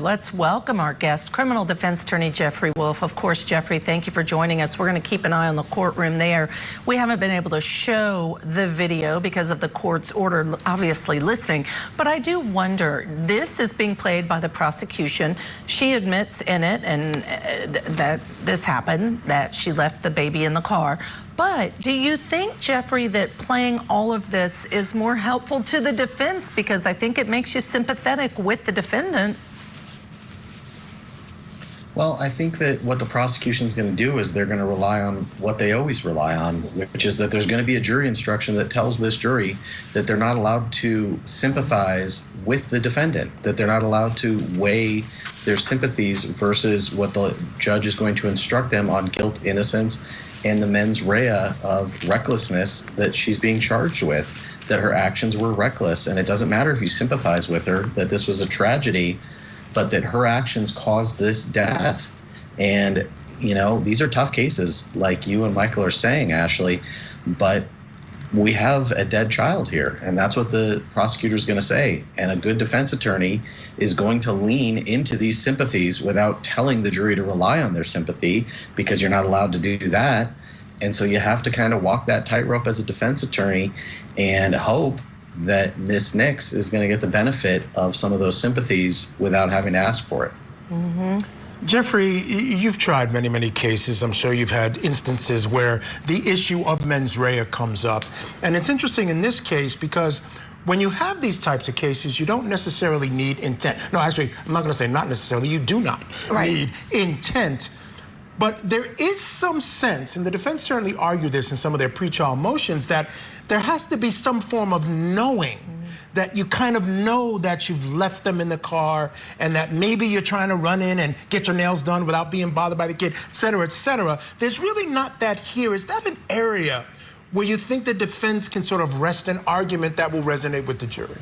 Let's welcome our guest, criminal defense attorney Jeffrey Wolf. Of course, Jeffrey, thank you for joining us. We're going to keep an eye on the courtroom there. We haven't been able to show the video because of the court's order, obviously listening. But I do wonder, this is being played by the prosecution. She admits in it and that this happened, that she left the baby in the car. But do you think, Jeffrey, that playing all of this is more helpful to the defense? Because I think it makes you sympathetic with the defendant. Well, I think that what the prosecution is going to do is they're going to rely on what they always rely on, which is that there's going to be a jury instruction that tells this jury that they're not allowed to sympathize with the defendant, that they're not allowed to weigh their sympathies versus what the judge is going to instruct them on guilt, innocence, and the mens rea of recklessness that she's being charged with, that her actions were reckless. And it doesn't matter if you sympathize with her, that this was a tragedy, but that her actions caused this death. And, you know, these are tough cases, like you and Michael are saying, Ashley, but we have a dead child here, and that's what the prosecutor is going to say. And a good defense attorney is going to lean into these sympathies without telling the jury to rely on their sympathy, because you're not allowed to do that. And so you have to kind of walk that tightrope as a defense attorney and hope that Miss Nix is going to get the benefit of some of those sympathies without having to ask for it. Jeffrey, you've tried many cases. I'm sure you've had instances where the issue of mens rea comes up. And it's interesting in this case because when you have these types of cases, you don't necessarily need intent. No, actually, I'm not going to say not necessarily. You do not need intent. But there is some sense, and the defense certainly argued this in some of their pretrial motions, that there has to be some form of knowing, that you kind of know that you've left them in the car and that maybe you're trying to run in and get your nails done without being bothered by the kid, et cetera, et cetera. There's really not that here. Is that an area where you think the defense can sort of rest an argument that will resonate with the jury?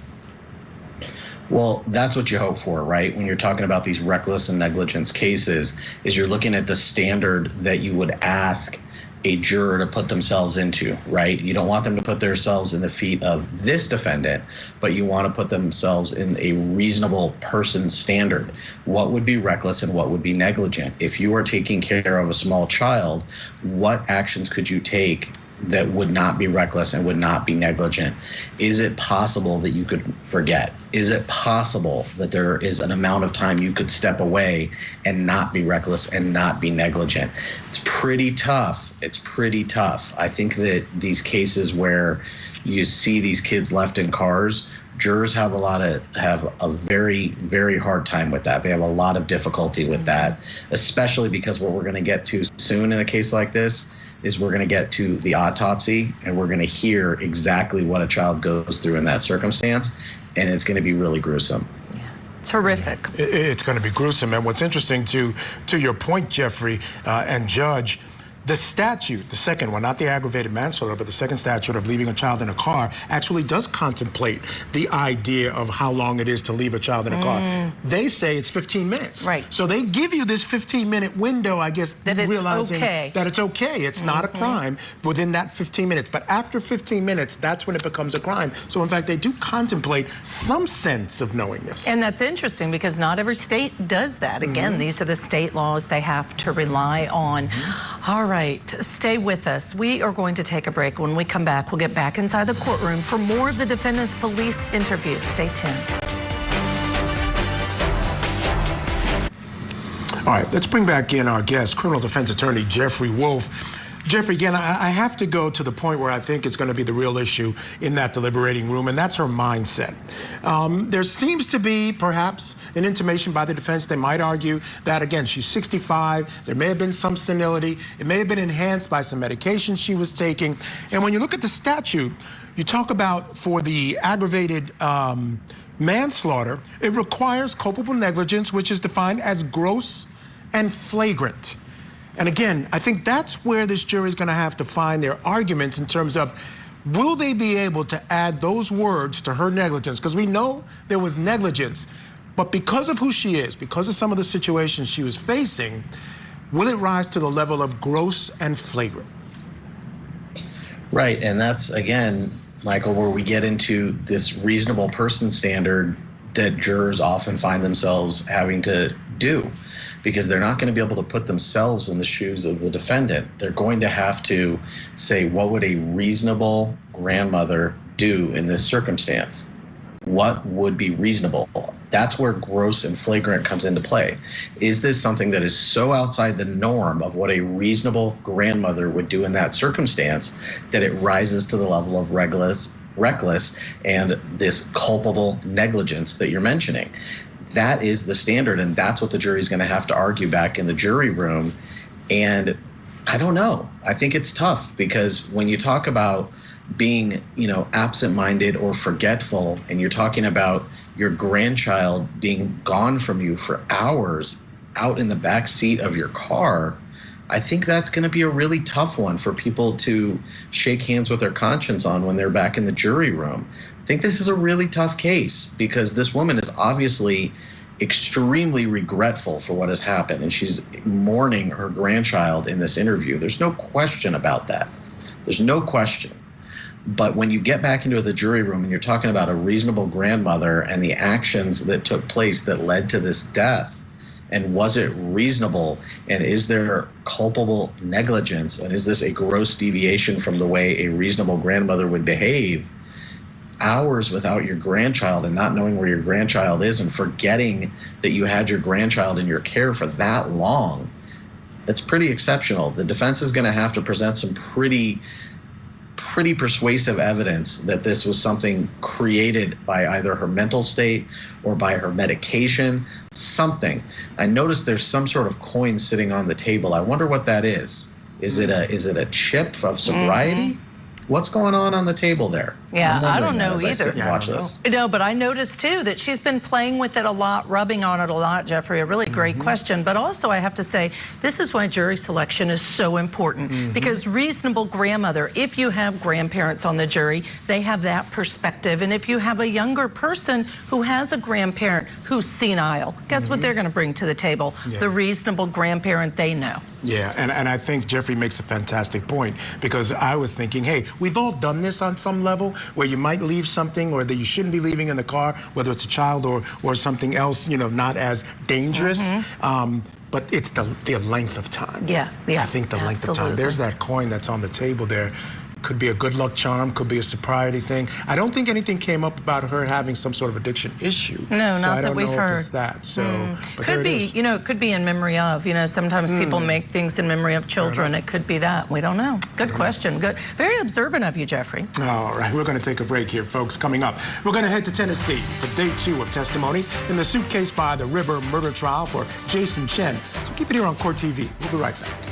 Well, that's what you hope for, right? When you're talking about these reckless and negligence cases, is you're looking at the standard that you would ask a juror to put themselves into, right? You don't want them to put themselves in the feet of this defendant, but you want to put themselves in a reasonable person standard. What would be reckless and what would be negligent? If you are taking care of a small child, what actions could you take that would not be reckless and would not be negligent? Is it possible that you could forget? Is it possible that there is an amount of time you could step away and not be reckless and not be negligent? It's pretty tough. It's pretty tough. I think that these cases where you see these kids left in cars, jurors have a very hard time with that. They have a lot of difficulty with that, especially because what we're going to get to soon in a case like this is we're going to get to the autopsy, and we're going to hear exactly what a child goes through in that circumstance, and it's going to be really gruesome. Yeah. It's horrific. It's going to be gruesome. And what's interesting, to your point, Jeffrey and Judge, the statute, the second one, not the aggravated manslaughter, but the second statute of leaving a child in a car actually does contemplate the idea of how long it is to leave a child in a car. They say it's 15 minutes. Right. So they give you this 15-minute window, I guess, that realizing that it's okay. It's not a crime within that 15 minutes. But after 15 minutes, that's when it becomes a crime. So in fact, they do contemplate some sense of knowing this. And that's interesting because not every state does that. Again, these are the state laws they have to rely on. All right, stay with us. We are going to take a break. When we come back, we'll get back inside the courtroom for more of the defendant's police interview. Stay tuned. All right, let's bring back in our guest, criminal defense attorney Jeffrey Wolf. Jeffrey, again, I have to go to the point where I think it's going to be the real issue in that deliberating room, and that's her mindset. There seems to be perhaps an intimation by the defense. They might argue that, again, she's 65. There may have been some senility. It may have been enhanced by some medication she was taking. And when you look at the statute, you talk about for the aggravated manslaughter, it requires culpable negligence, which is defined as gross and flagrant. And again, I think that's where this jury is going to have to find their arguments in terms of, will they be able to add those words to her negligence? Because we know there was negligence, but because of who she is, because of some of the situations she was facing, will it rise to the level of gross and flagrant? Right, and that's, again, Michael, where we get into this reasonable person standard that jurors often find themselves having to do, because they're not going to be able to put themselves in the shoes of the defendant. They're going to have to say, what would a reasonable grandmother do in this circumstance? What would be reasonable? That's where gross and flagrant comes into play. Is this something that is so outside the norm of what a reasonable grandmother would do in that circumstance that it rises to the level of reckless and this culpable negligence that you're mentioning? That is the standard, and that's what the jury's going to have to argue back in the jury room. And I don't know. I think it's tough, because when you talk about being, absent-minded or forgetful, and you're talking about your grandchild being gone from you for hours out in the back seat of your car, I think that's going to be a really tough one for people to shake hands with their conscience on when they're back in the jury room. I think this is a really tough case, because this woman is obviously extremely regretful for what has happened, and she's mourning her grandchild in this interview. There's no question about that. There's no question. But when you get back into the jury room and you're talking about a reasonable grandmother and the actions that took place that led to this death, and was it reasonable, and is there culpable negligence, and is this a gross deviation from the way a reasonable grandmother would behave? Hours without your grandchild and not knowing where your grandchild is and forgetting that you had your grandchild in your care for that long, that's pretty exceptional. The defense is going to have to present some pretty persuasive evidence that this was something created by either her mental state or by her medication, something. I noticed there's some sort of coin sitting on the table. I wonder what that is. Is it a chip of sobriety? Mm-hmm. What's going on the table there? Yeah, I don't know either. Watch this. No, but I noticed too that she's been playing with it a lot, rubbing on it a lot, Jeffrey. A really great question. But also I have to say, this is why jury selection is so important, because reasonable grandmother, if you have grandparents on the jury, they have that perspective. And if you have a younger person who has a grandparent who's senile, guess what they're going to bring to the table? Yeah. The reasonable grandparent they know. Yeah, and I think Jeffrey makes a fantastic point, because I was thinking, hey, we've all done this on some level, where you might leave something or that you shouldn't be leaving in the car, whether it's a child or something else, not as dangerous. But it's the length of time. Yeah. I think the length of time. There's that coin that's on the table there. Could be a good luck charm, could be a sobriety thing. I don't think anything came up about her having some sort of addiction issue. No, so not that we've heard. I don't know if it's that. So, but could be, it could be in memory of. Sometimes people make things in memory of children. It could be that. We don't know. Good question. Good. Very observant of you, Jeffrey. All right, we're going to take a break here, folks. Coming up, we're going to head to Tennessee for day 2 of testimony in the suitcase by the River murder trial for Jason Chen. So keep it here on Court TV. We'll be right back.